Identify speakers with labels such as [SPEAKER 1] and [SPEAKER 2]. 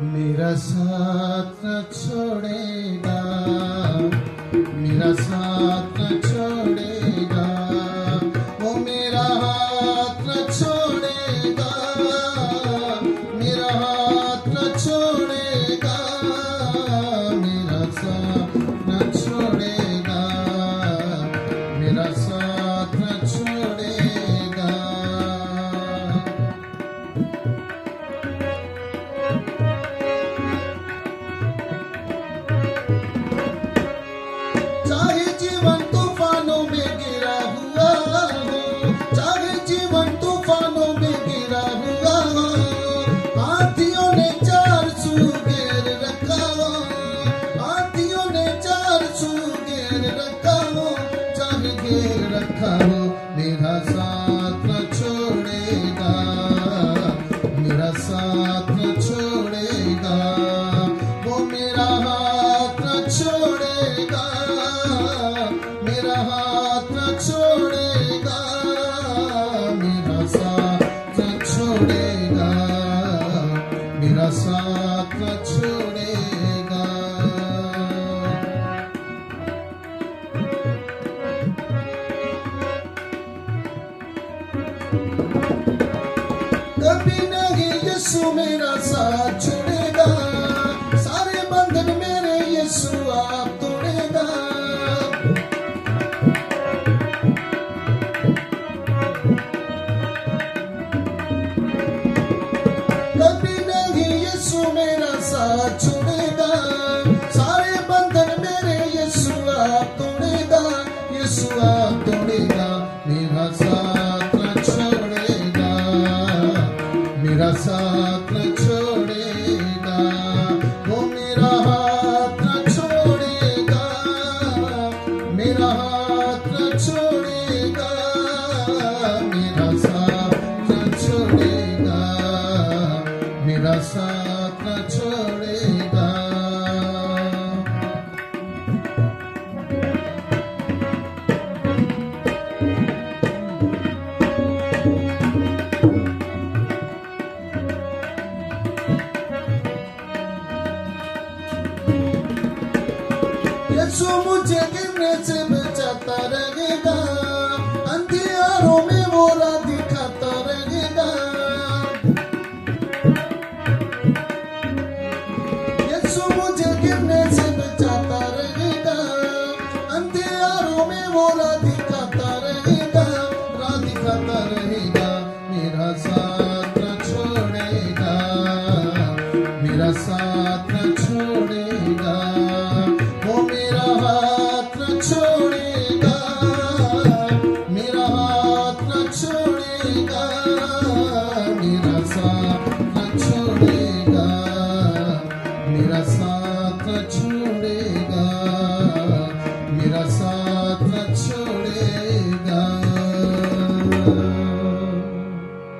[SPEAKER 1] मेरा साथ न छोड़ेगा, मेरा साथ न छोड़ेगा, वो मेरा हाथ न छोड़ेगा, मेरा हाथ न छोड़ेगा, मेरा साथ न छोड़ेगा, मेरा साथ न छोड़ेगा। चाहे जीवन तूफानों में गिरा हुआ हो, चाहे जीवन तूफानों में गिरा हुआ हो, हाथियों ने चार सू घेर रखा हो, हाथियों ने चार सू घेर रखा हो, चाहे घेर रखा हो, मेरा साथ न छोड़ेगा, मेरा साथ न छोड़ेगा, वो मेरा हाथ न छोड़ेगा, मेरा हाथ न छोड़ेगा, मेरा साथ न छोड़ेगा, मेरा साथ न छोड़ेगा। कभी नहीं यीशु मेरा साथ छोड़ेगा, सारे बंधन मेरे यीशु आप तोड़ेगा। कभी नहीं यीशु मेरा साथ छोड़ेगा, सारे बंधन मेरे यीशु आप तोड़ेगा, यीशु आप तोड़ेगा। मेरा साथ न छोड़ेगा, मेरा साथ न छोड़ेगा, वो मेरा हाथ न छोड़ेगा, मेरा हाथ न छोड़ेगा, मेरा साथ न छोड़ेगा, मेरा साथ न छोड़ेगा। यीशु मुझे गिरने से बचाता रहेगा,